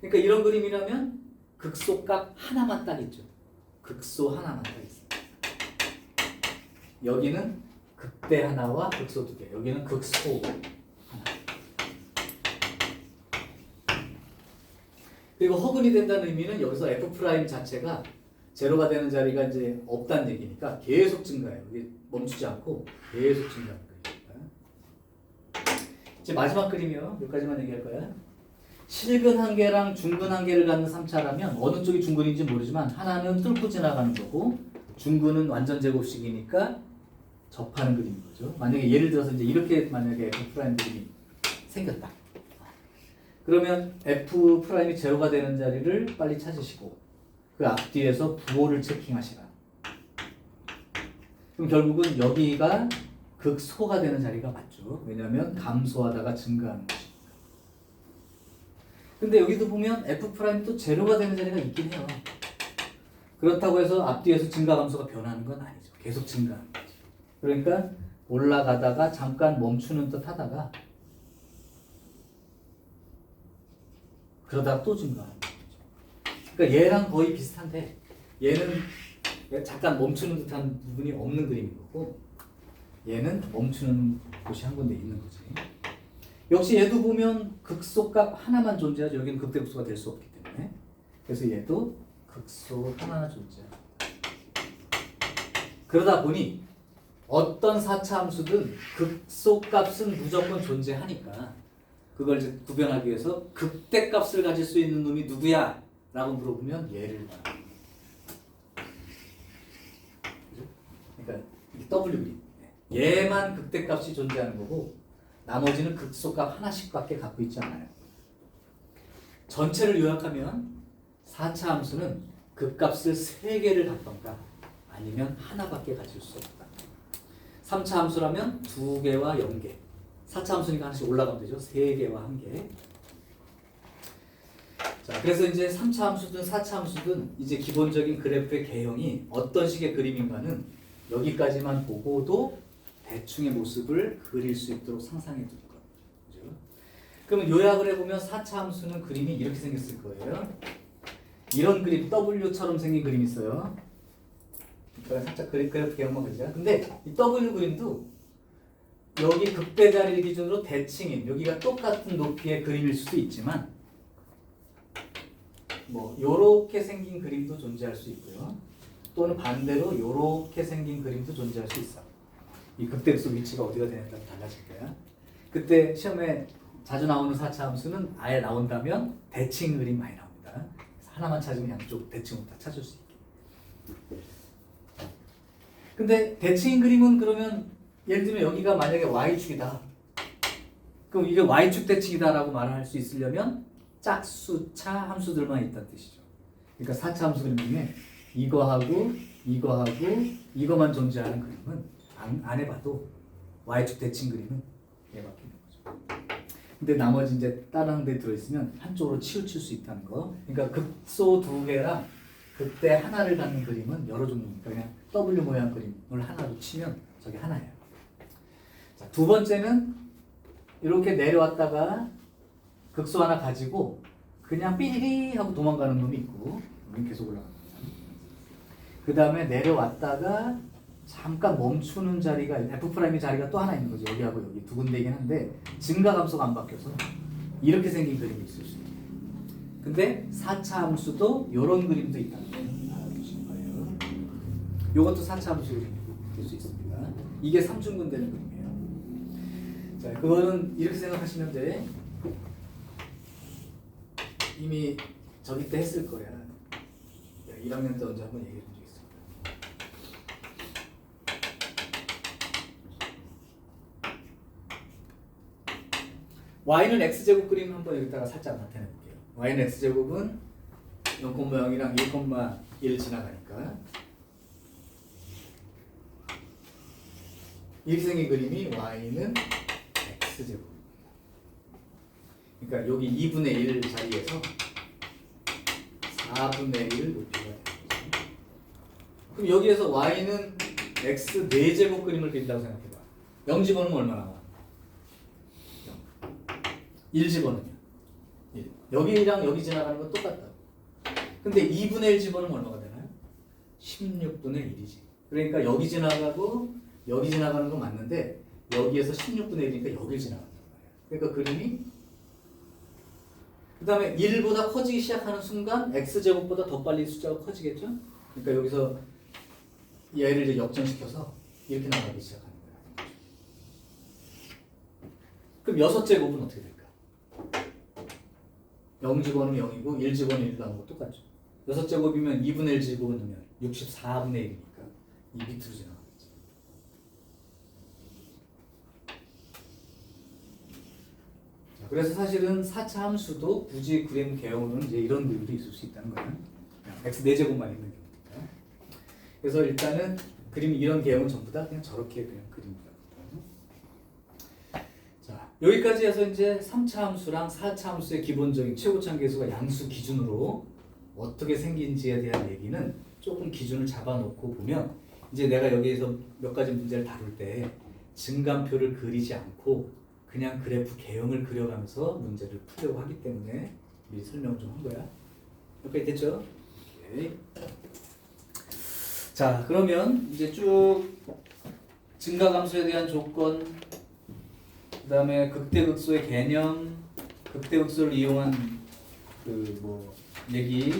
그러니까 이런 그림이라면 극소값 하나만 딱 있죠. 극소 하나만 딱 있어요. 여기는 극대 하나와 극소 2개. 여기는 극소 하나. 그리고 허근이 된다는 의미는 여기서 F' 자체가 제로가 되는 자리가 이제 없다는 얘기니까 계속 증가해요. 이게 멈추지 않고 계속 증가하는 거예요. 이제 마지막 그림이요. 여기까지만 얘기할 거야. 실근 한 개랑 중근 한 개를 갖는 3차라면 어느 쪽이 중근인지 모르지만 하나는 뚫고 지나가는 거고 중근은 완전 제곱식이니까 접하는 그림인 거죠. 만약에 예를 들어서 이제 이렇게 만약에 F' 그림이 생겼다. 그러면 F'이 제로가 되는 자리를 빨리 찾으시고 그 앞뒤에서 부호를 체킹하시라. 그럼 결국은 여기가 극소가 되는 자리가 맞죠. 왜냐하면 감소하다가 증가하는 것이니까. 근데 여기도 보면 F'도 제로가 되는 자리가 있긴 해요. 그렇다고 해서 앞뒤에서 증가 감소가 변하는 건 아니죠. 계속 증가하는 거죠. 그러니까 올라가다가 잠깐 멈추는 듯 하다가 그러다가 또 증가하는 거죠. 그러니까 얘랑 거의 비슷한데 얘는 잠깐 멈추는 듯한 부분이 없는 그림인 거고 얘는 멈추는 곳이 한 군데 있는 거지. 역시 얘도 보면 극소값 하나만 존재하죠. 여기는 극대극소가 될 수 없기 때문에. 그래서 얘도 극소 하나 존재합니다. 그러다 보니 어떤 4차 함수든 극소값은 무조건 존재하니까 그걸 이제 구별하기 위해서 극대값을 가질 수 있는 놈이 누구야? 라고 물어보면 얘를 말합니다. 그러니까 W 그림. 얘만 극대값이 존재하는 거고 나머지는 극소값 하나씩밖에 갖고 있지 않아요. 전체를 요약하면 4차 함수는 극값을 3개를 갖던가 아니면 하나밖에 가질 수 없다. 3차 함수라면 2개와 0개. 4차 함수니까 하나씩 올라가면 되죠. 3개와 1개. 자, 그래서 이제 3차 함수든 4차 함수든 이제 기본적인 그래프의 개형이 어떤 식의 그림인가는 여기까지만 보고도 대충의 모습을 그릴 수 있도록 상상해 둘 거예요. 그죠? 그러면 요약을 해보면 4차 함수는 그림이 이렇게 생겼을 거예요. 이런 그림, W처럼 생긴 그림이 있어요. 그러니까 살짝 그래프 개형만 그리자. 근데 이 W 그림도 여기 극대 자리를 기준으로 대칭인 여기가 똑같은 높이의 그림일 수도 있지만 뭐 요렇게 생긴 그림도 존재할 수 있고요. 또는 반대로 요렇게 생긴 그림도 존재할 수 있어. 이 극대극소 위치가 어디가 되냐에 따라 달라질 거야. 그때 시험에 자주 나오는 4차 함수는 아예 나온다면 대칭 그림 많이 나옵니다. 그래서 하나만 찾으면 양쪽 대칭으로 다 찾을 수 있게. 근데 대칭 그림은 그러면 예를 들면 여기가 만약에 Y축이다. 그럼 이게 Y축 대칭이다라고 말할 수 있으려면 짝수차 함수들만 있다는 뜻이죠. 그러니까 4차 함수 그림 중에 이거하고 이거하고 이거만 존재하는 그림은 안 해봐도 y축 대칭 그림은 얘밖에 없는 거죠. 근데 나머지 이제 다른 데 들어있으면 한쪽으로 치우칠 수 있다는 거. 그러니까 극소 두 개랑 극대 하나를 갖는 그림은 여러 종류니까 그냥 W 모양 그림을 하나로 치면 저게 하나예요. 자, 두 번째는 이렇게 내려왔다가 극소 하나 가지고 그냥 삐리리 하고 도망가는 놈이 있고 여기 계속 올라가는 거죠. 그 다음에 내려왔다가 잠깐 멈추는 자리가 F'의 자리가 또 하나 있는 거죠. 여기하고 여기 두 군데이긴 한데 증가 감소가 안 바뀌어서 이렇게 생긴 그림이 있을 수 있어요. 근데 4차 함수도 이런 그림도 있다는 걸 알아두시는 거예요. 이것도 4차 함수로 될 수 있습니다. 이게 삼중근 되는 그림이에요. 자, 그거는 이렇게 생각하시면 돼. 이미 저기 때 했을 거야. 1학년 때 언제 한번 얘기해 본 적 있어. y는 x제곱 그림 한번 여기다가 살짝 나타내 볼게요. y는 x제곱은 0,0이랑 1,1 지나가니까 이렇게 생긴 그림이 y는 x제곱. 그러니까 여기 2분의 1 자리에서 4분의 1 높이가 되는 거죠. 그럼 여기에서 y는 x 4제곱 그림을 그린다고 생각해봐. 0 집어넣으면 얼마 나와? 1 집어넣으면 1. 여기랑 여기 지나가는 건 똑같다. 근데 2분의 1 집어넣으면 얼마가 되나요? 16분의 1이지. 그러니까 여기 지나가고 여기 지나가는 건 맞는데 여기에서 16분의 1이니까 여길 지나간단 말이야. 그러니까 그림이 그 다음에 1보다 커지기 시작하는 순간 x제곱보다 더 빨리 숫자가 커지겠죠? 그러니까 여기서 얘를 이제 역전시켜서 이렇게 나가기 시작하는 거야. 그럼 6제곱은 어떻게 될까? 0 집어넣으면 0이고 1 집어넣으면 1 나오는 거 똑같죠. 6제곱이면 2분의 1 집어넣으면 64분의 1이니까 이 밑으로 지나가겠죠. 자, 그래서 사실은 4차 함수도 굳이 그림 개형으로는 이제 이런 그림도 있을 수 있다는 거예요. x 4제곱만 있는 경우니까. 그래서 일단은 그림 이런 개형은 전부 다 그냥 저렇게 그냥 그립니다. 자, 여기까지 해서 이제 3차 함수랑 4차 함수의 기본적인 최고참 계수가 양수 기준으로 어떻게 생긴지에 대한 얘기는 조금 기준을 잡아놓고 보면 이제 내가 여기에서 몇 가지 문제를 다룰 때 증감표를 그리지 않고 그냥 그래프 개형을 그려가면서 문제를 풀려고 하기 때문에 미리 설명을 좀 한 거야. 여기까지 됐죠? 오케이. 자, 그러면 이제 쭉 증가감소에 대한 조건, 그 다음에 극대극소의 개념, 극대극소를 이용한 그 뭐 얘기,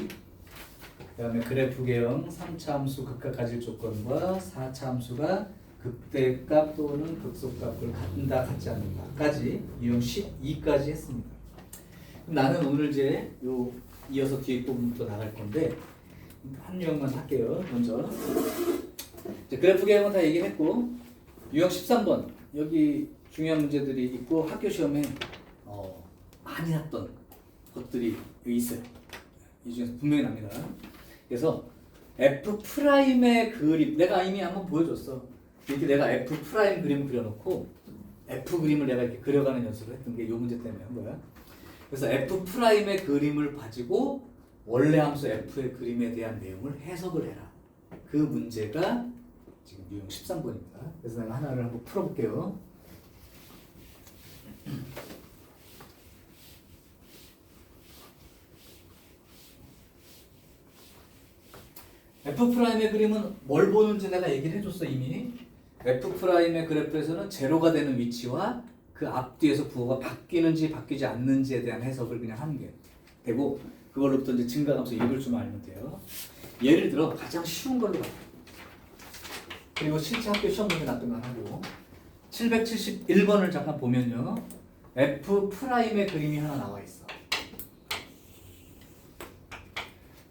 그 다음에 그래프 개형, 3차 함수 극과 가질 조건과 4차 함수가 극대값 또는 극소값을 갖는다 갖지 않는다까지 유형 12까지 했습니다. 그럼 나는 오늘 이제 요 이어서 뒤에 부분부터 나갈 건데 한 유형만 할게요. 먼저 이제 그래프 개형은 다 얘기했고 유형 13번 여기 중요한 문제들이 있고 학교 시험에 많이 났던 것들이 여기 있어요. 이 중에서 분명히 납니다. 그래서 F'의 그림 내가 이미 한번 보여줬어. 이렇게 내가 F' 그림을 그려놓고 F 그림을 내가 이렇게 그려가는 연습을 했던 게 이 문제 때문에 한 거야. 그래서 F'의 그림을 가지고 원래 함수 F의 그림에 대한 내용을 해석을 해라. 그 문제가 지금 유형 13번입니다. 그래서 내가 하나를 한번 풀어볼게요. F'의 그림은 뭘 보는지 내가 얘기를 해줬어 이미. F'의 그래프에서는 제로가 되는 위치와 그 앞뒤에서 부호가 바뀌는지 바뀌지 않는지에 대한 해석을 그냥 하는 게 되고 그걸로부터 이제 증가감소 읽을 줄 알면 돼요. 예를 들어 가장 쉬운 걸로 가요. 그리고 실제 학교 시험 문제 났던 걸 하고 771번을 잠깐 보면요. F'의 그림이 하나 나와 있어.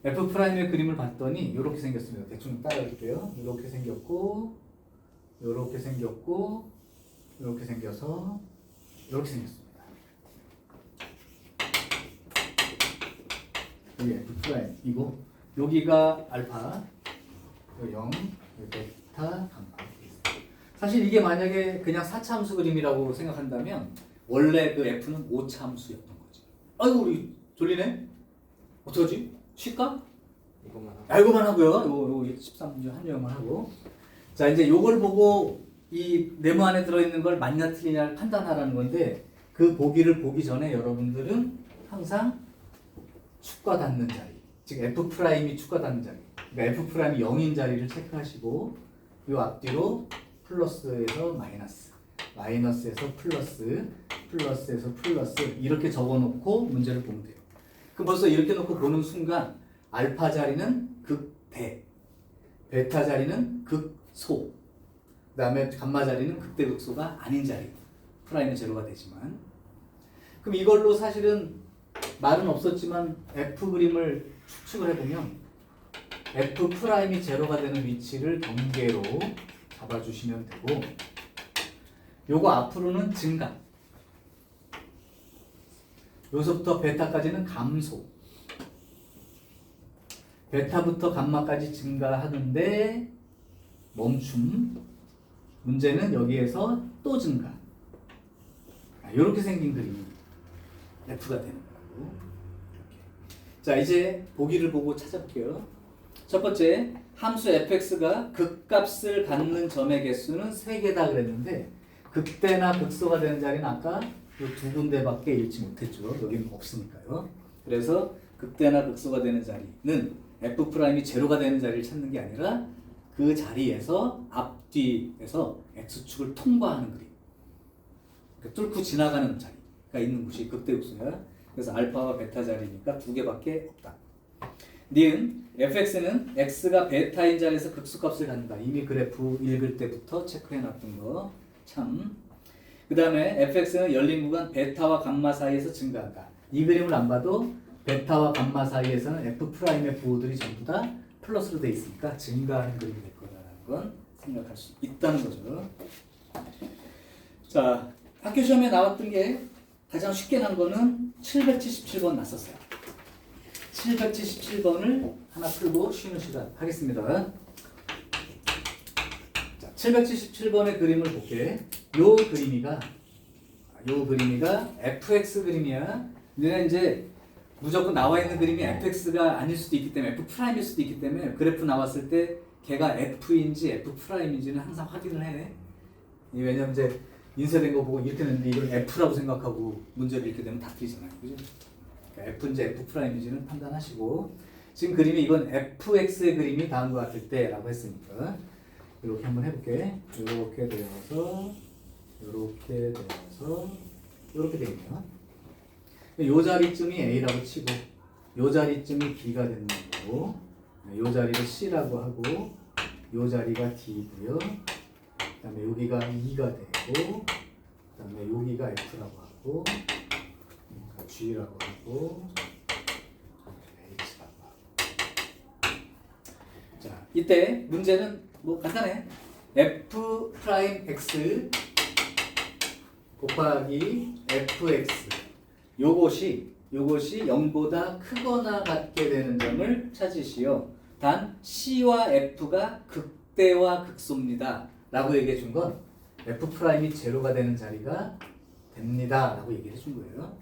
F'의 그림을 봤더니 이렇게 생겼습니다. 대충 따라할게요. 이렇게 생겼고 이렇게 생겼고 이렇게 생겨서 이렇게 생겼습니다. 이게 F'이고 여기가 알파 0, 베타, 감마. 사실 이게 만약에 그냥 4차함수 그림이라고 생각한다면 원래 그 f는 5차함수였던 거지. 아이고 우리 졸리네? 어떡하지? 쉴까? 이것만 하고. 알고만 하고요. 요 13주 한 요만 하고. 자 이제 요걸 보고 이 네모 안에 들어있는 걸 맞냐 틀리냐를 판단하라는 건데 그 보기를 보기 전에 여러분들은 항상 축과 닿는 자리, 즉 f 프라임이 축과 닿는 자리, 그러니까 f 프라임이 0인 자리를 체크하시고 요 앞뒤로 플러스에서 마이너스, 마이너스에서 플러스, 플러스에서 플러스 이렇게 적어놓고 문제를 보면 돼요. 그럼 벌써 이렇게 놓고 보는 순간 알파 자리는 극대, 베타 자리는 극소, 그 다음에 감마 자리는 극대극소가 아닌 자리. 프라임은 제로가 되지만. 그럼 이걸로 사실은 말은 없었지만 F 그림을 추측을 해보면 F 프라임이 제로가 되는 위치를 경계로 잡아주시면 되고 요거 앞으로는 증가, 여기서부터 베타까지는 감소, 베타부터 감마까지 증가하는데 멈춤, 문제는 여기에서 또 증가. 이렇게 생긴 그림이 F가 되는 거고. 자 이제 보기를 보고 찾아볼게요. 첫 번째 함수 fx가 극값을 갖는 점의 개수는 3개다 그랬는데 극대나 극소가 되는 자리는 아까 이 두 군데밖에 잃지 못했죠. 여기는 없으니까요. 그래서 극대나 극소가 되는 자리는 f 프라임이 제로가 되는 자리를 찾는 게 아니라 그 자리에서 앞뒤에서 x축을 통과하는 그림. 그러니까 뚫고 지나가는 자리가 있는 곳이 극대극소야. 그래서 알파와 베타 자리니까 2개밖에 없다. 니은 fx는 x가 베타인 자리에서 극소값을 갖는다. 이미 그래프 읽을 때부터 체크해놨던 거. 참. 그 다음에 fx는 열린 구간 베타와 감마 사이에서 증가한다. 이 그림을 안 봐도 베타와 감마 사이에서는 f 프라임의 부호들이 전부 다 플러스로 돼 있으니까 증가하는 그림이 될 거다라는 건 생각할 수 있다는 거죠. 자, 학교 시험에 나왔던 게 가장 쉽게 난 거는 777번 났었어요. 777번을 하나 풀고 쉬는 시간 하겠습니다. 자, 777번의 그림을 볼게. 요 그림이가 fx 그림이야. 근데 이제 무조건 나와 있는 그림이 fx가 아닐 수도 있기 때문에 f 프라임일 수도 있기 때문에 그래프 나왔을 때 걔가 f인지 f 프라임인지는 항상 확인을 해. 왜냐면 이제 인쇄된 거 보고 이렇게 됐는데 이걸 f라고 생각하고 문제를 이렇게 되면 다 틀리잖아요. 그죠? 그러니까 f인지 f 프라임인지는 판단하시고 지금 그림이 이건 fx의 그림이 다음과 같을 때라고 했으니까 이렇게 한번 해볼게. 이렇게 되어서 이렇게 되어서 이렇게 되네요. 요 자리쯤이 A라고 치고 요 자리쯤이 B가 되는 거고 요 자리를 C라고 하고 요 자리가 D고요. 그 다음에 여기가 E가 되고 그 다음에 여기가 F라고 하고 여기가 G라고 하고 H라고 하고. 자, 이때 문제는 뭐 간단해. F 프라임 X 곱하기 fx 요것이 0보다 크거나 같게 되는 점을 찾으시오. 단 c와 f가 극대와 극소입니다 라고 얘기해 준 건 f 프라임이 제로가 되는 자리가 됩니다 라고 얘기해 준 거예요.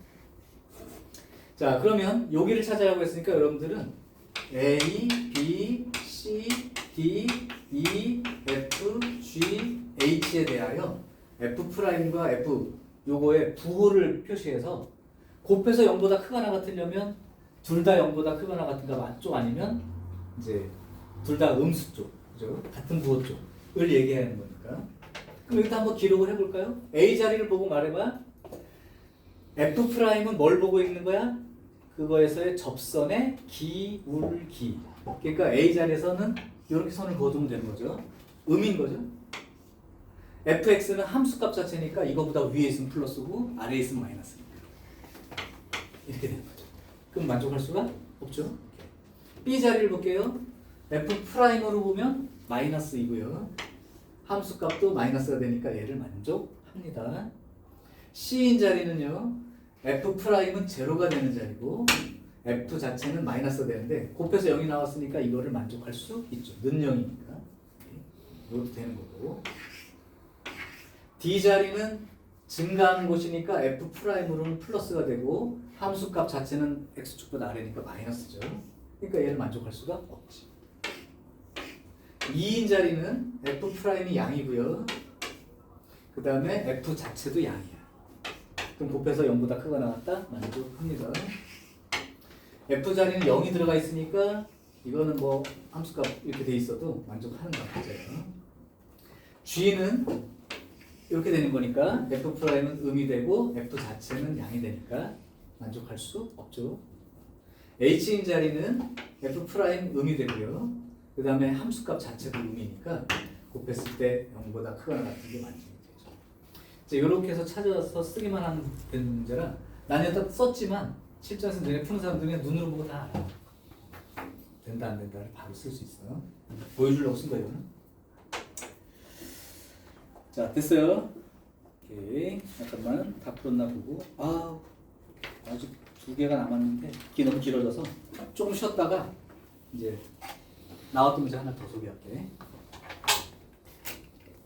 자 그러면 여기를 찾으라고 했으니까 여러분들은 A, B, C, D, E, F, G, H에 대하여 f 프라임과 f 요거의 부호를 표시해서 곱해서 0보다 크거나 같으려면 둘 다 0보다 크거나 같은가 쪽 아니면 이제 둘 다 음수 쪽, 그죠? 같은 부호 쪽을 얘기하는 거니까. 그럼 여기다 한번 기록을 해볼까요? A 자리를 보고 말해봐. f 프라임은 뭘 보고 있는 거야? 그거에서의 접선의 기울기. 그러니까 A 자리에서는 이렇게 선을 그어두면 되는 거죠. 음인 거죠. fx는 함수값 자체니까 이거보다 위에 있으면 플러스고 아래에 있으면 마이너스니까 이렇게 되는 거죠. 그럼 만족할 수가 없죠. b 자리를 볼게요. f 프라임으로 보면 마이너스이고요. 함수값도 마이너스가 되니까 얘를 만족합니다. c인 자리는요. f 프라임은 제로가 되는 자리고 f 자체는 마이너스가 되는데 곱해서 0이 나왔으니까 이거를 만족할 수 있죠. 는 0이니까. 이것도 되는 거고. D 자리는 증가하는 곳이니까 F 프라임으로는 플러스가 되고 함수값 자체는 x축보다 아래니까 마이너스죠. 그러니까 얘를 만족할 수가 없지. 2인 자리는 F 프라임이 양이고요. 그 다음에 F 자체도 양이야. 그럼 곱해서 0보다 크거나 나왔다? 만족합니다. F 자리는 0이 들어가 있으니까 이거는 뭐 함수값 이렇게 돼 있어도 만족하는 거 맞아요. G는 이렇게 되는 거니까 F 프라임은 음이 되고 F 자체는 양이 되니까 만족할 수 없죠. H인 자리는 F 프라임 음이 되고요. 그 다음에 함수값 자체도 음이니까 곱했을 때 0보다 크거나 같은 게 만족이 되죠. 이제 이렇게 해서 찾아서 쓰기만 하는 문제라 나는 일단 썼지만 실전에서 내가 푸는 사람들은 그냥 눈으로 보고 다 알아. 된다 안 된다를 바로 쓸 수 있어. 보여주려고 쓴 거예요. 자 됐어요. 오케이 잠깐만 다 풀었나 보고 아직 2개가 남았는데 이게 너무 길어져서 조금 쉬었다가 이제 나왔던 문제 하나 더 소개할게.